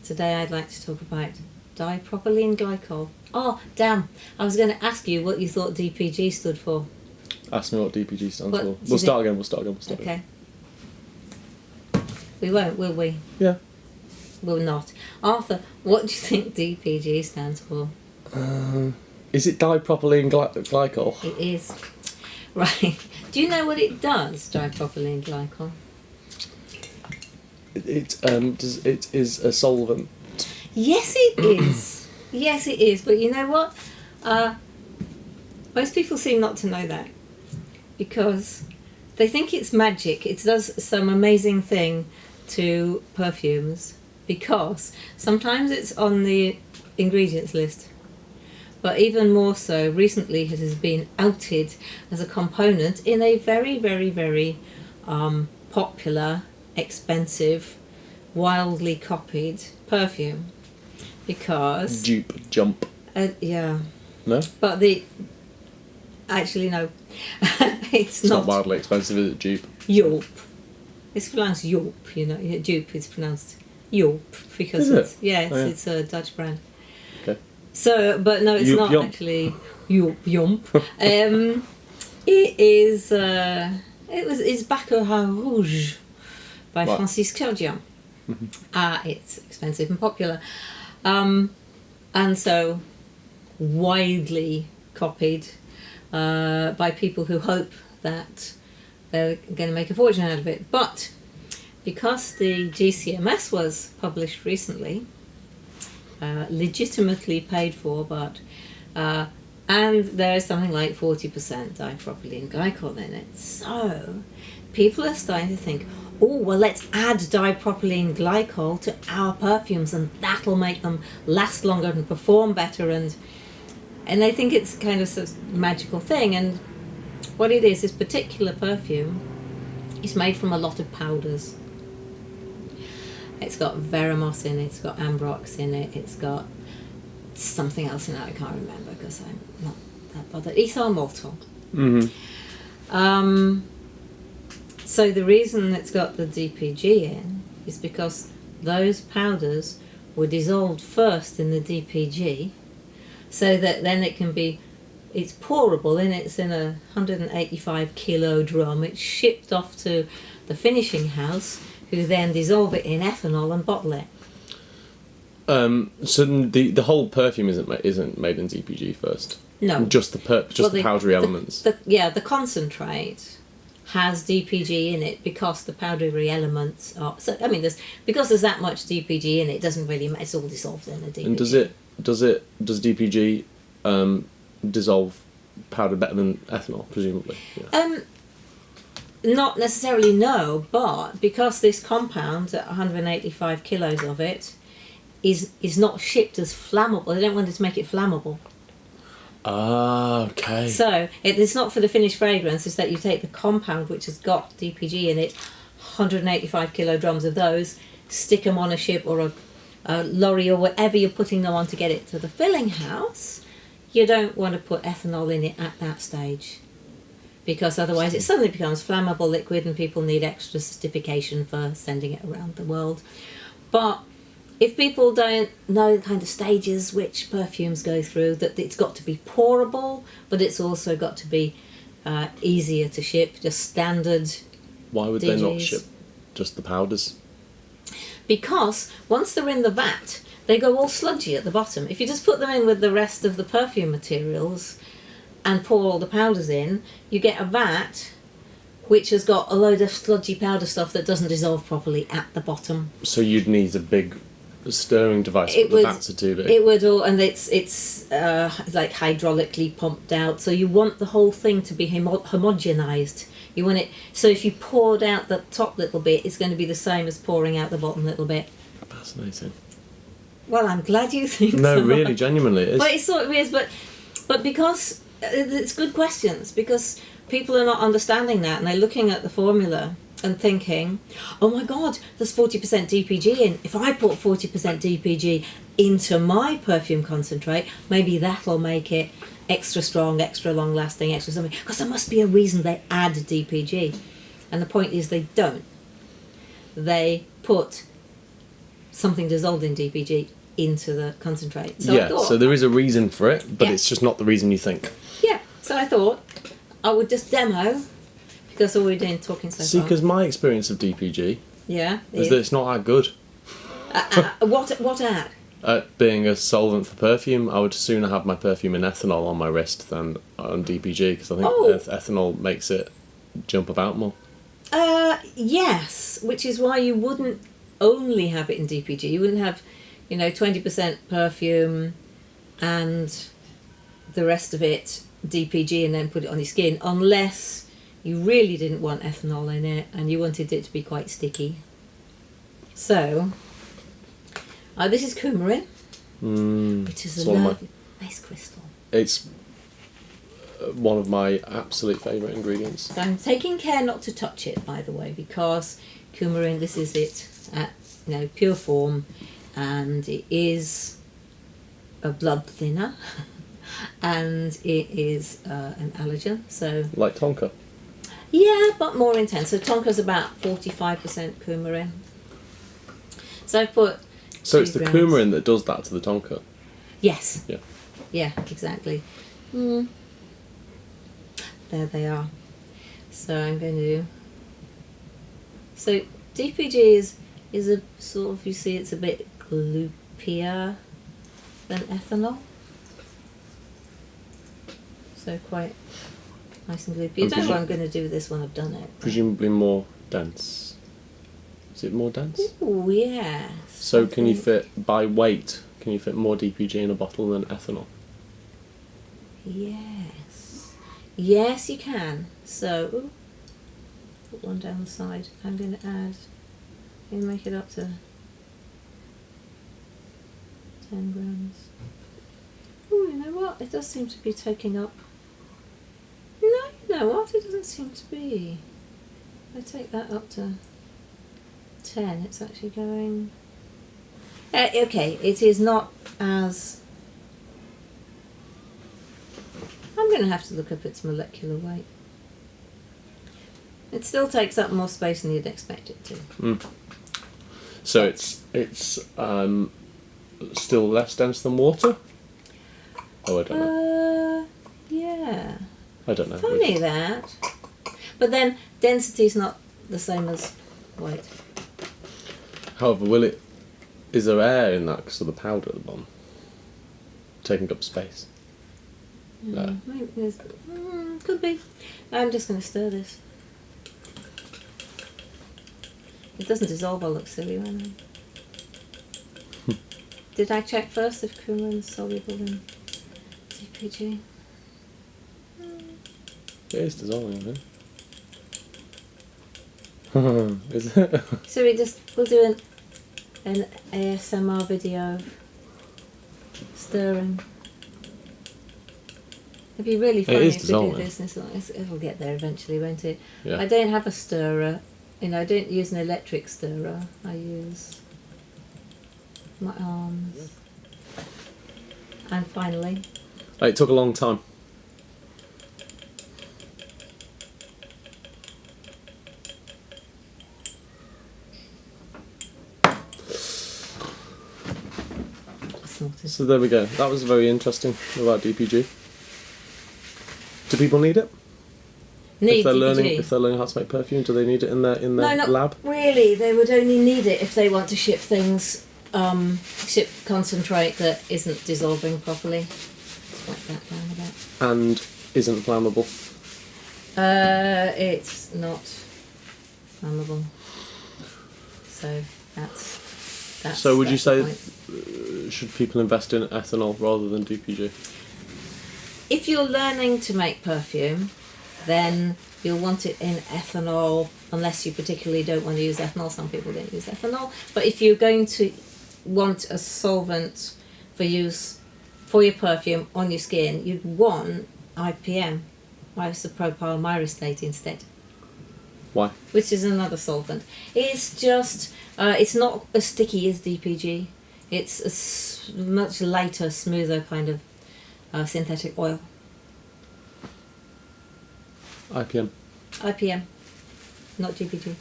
Today I'd like to talk about Dipropylene glycol. Oh, damn. I was going to ask you what you thought DPG stood for. Ask me what DPG stands What for. do you We'll start again. Okay. We won't, will we? Yeah. We'll not. Arthur, what do you think DPG stands for? Is it dipropylene glycol? It is. Right. Do you know what it does, dipropylene glycol? It is a solvent. Yes, it is. Yes, it is. But you know what? Most people seem not to know that because they think it's magic. It does some amazing thing to perfumes because sometimes it's on the ingredients list. But even more so, recently it has been outed as a component in a very, very, very popular, expensive, wildly copied perfume. Because... Jump. Yeah. No? But actually, no. It's not wildly expensive, is it? Dupe? Yulp. It's pronounced Yulp, you know. Dupe is pronounced Yulp because it's a Dutch brand. Okay. So, but no, it's not actually Yulp. It is. It's Baccarat Rouge by Francis Kurdian. It's expensive and popular, and so widely copied by people who hope that they're going to make a fortune out of it. But because the GCMS was published recently, legitimately paid for, but and there is something like 40% dipropylene glycol in it. So people are starting to think, oh, well, let's add dipropylene glycol to our perfumes and that'll make them last longer and perform better. And they think it's kind of a magical thing. And what it is, this particular perfume is made from a lot of powders. It's got Veramos in it, it's got Ambrox in it, it's got something else in it I can't remember because I'm not that bothered. Ethyl maltol. So the reason it's got the DPG in is because those powders were dissolved first in the DPG so that then it's pourable and it's in a 185 kilo drum. It's shipped off to the finishing house who then dissolve it in ethanol and bottle it. So the whole perfume isn't made in DPG first? No. Just the powdery elements? The concentrate has DPG in it because the powdery elements are... So, I mean, because there's that much DPG in it, it doesn't really matter. It's all dissolved in the DPG. And does DPG dissolve powder better than ethanol, presumably? Yeah. Not necessarily, no, but because this compound, 185 kilos of it, is not shipped as flammable, they don't want to make it flammable. Ah, okay. So it's not for the finished fragrance, it's that you take the compound which has got DPG in it, 185 kilo drums of those, stick them on a ship or a lorry or whatever you're putting them on to get it to the filling house. You don't want to put ethanol in it at that stage, because otherwise it suddenly becomes flammable liquid and people need extra certification for sending it around the world. But if people don't know the kind of stages which perfumes go through, that it's got to be pourable, but it's also got to be easier to ship, just standard. Why would they not ship just the powders? Because once they're in the vat, they go all sludgy at the bottom. If you just put them in with the rest of the perfume materials and pour all the powders in, you get a vat which has got a load of sludgy powder stuff that doesn't dissolve properly at the bottom. So you'd need a big stirring device, but the vats are too big. It would all, and it's like hydraulically pumped out. So you want the whole thing to be homogenized. You want it, so if you poured out the top little bit, it's going to be the same as pouring out the bottom little bit. Fascinating. Well, I'm glad you think so. No, really, genuinely it is. But it sort of is, but because it's good questions, because people are not understanding that, and they're looking at the formula and thinking, oh my god, there's 40% DPG in. If I put 40% DPG into my perfume concentrate, maybe that'll make it extra strong, extra long lasting, extra something, because there must be a reason they add DPG. And the point is they don't. They put something dissolved in DPG into the concentrate. So yeah, so there is a reason for it, but it's just not the reason you think. Yeah, so I thought I would just demo, because all we're doing talking so See, far. because my experience of DPG is that it's not that good. What at? Being a solvent for perfume, I would sooner have my perfume in ethanol on my wrist than on DPG, because I think ethanol makes it jump about more. Yes, which is why you wouldn't only have it in DPG. You wouldn't have, 20% perfume and the rest of it DPG and then put it on your skin, unless you really didn't want ethanol in it and you wanted it to be quite sticky. So, this is coumarin, which is a lovely nice crystal. It's one of my absolute favourite ingredients. So I'm taking care not to touch it, by the way, because coumarin, this is it at pure form, and it is a blood thinner, and it is an allergen. So like tonka. Yeah, but more intense. So tonka's about 45% coumarin. So I put. So it's the coumarin that does that to the tonka. Yes. Yeah. Yeah, exactly. There they are. So I'm going to do. So DPG is a sort of, you see, it's a bit gloopier than ethanol. So quite nice and gloopy. You don't know what I'm going to do with this when I've done it. Presumably more dense. Is it more dense? Oh, yes. So can you fit, by weight, can you fit more DPG in a bottle than ethanol? Yes. Yes, you can. So, put one down the side. I'm going to add, I'm going to make it up to 10 grams. Oh, you know what? It does seem to be taking up. No, you know what? It doesn't seem to be. If I take that up to 10, it's actually going. Okay, it is not as. I'm going to have to look up its molecular weight. It still takes up more space than you'd expect it to. So it's still less dense than water? Oh, I don't know. Yeah. I don't know. Funny that. But then density is not the same as weight. However, is there air in that because of the powder at the bottom? Taking up space? No. Maybe could be. I'm just going to stir this. It doesn't dissolve, I'll look silly when Did I check first if coumarin's soluble in DPG? It is dissolving, isn't it? Is it? So we'll do an ASMR video of stirring. It'd be really funny if we do this, and it'll get there eventually, won't it? Yeah. I don't have a stirrer. I don't use an electric stirrer. I use my arms. And finally. It took a long time. So there we go. That was very interesting about DPG. Do people need it? If they're learning how to make perfume, do they need it in their lab? Not really. They would only need it if they want to ship things, ship concentrate that isn't dissolving properly. Just wipe that down a bit. And isn't flammable. It's not flammable. So that's. So would you say should people invest in ethanol rather than DPG? If you're learning to make perfume, then you'll want it in ethanol, unless you particularly don't want to use ethanol. Some people don't use ethanol. But if you're going to want a solvent for use for your perfume on your skin, you'd want IPM, isopropyl myristate, instead. Why? Which is another solvent. It's just, it's not as sticky as DPG. It's a much lighter, smoother kind of synthetic oil. IPM. IPM, not DPG.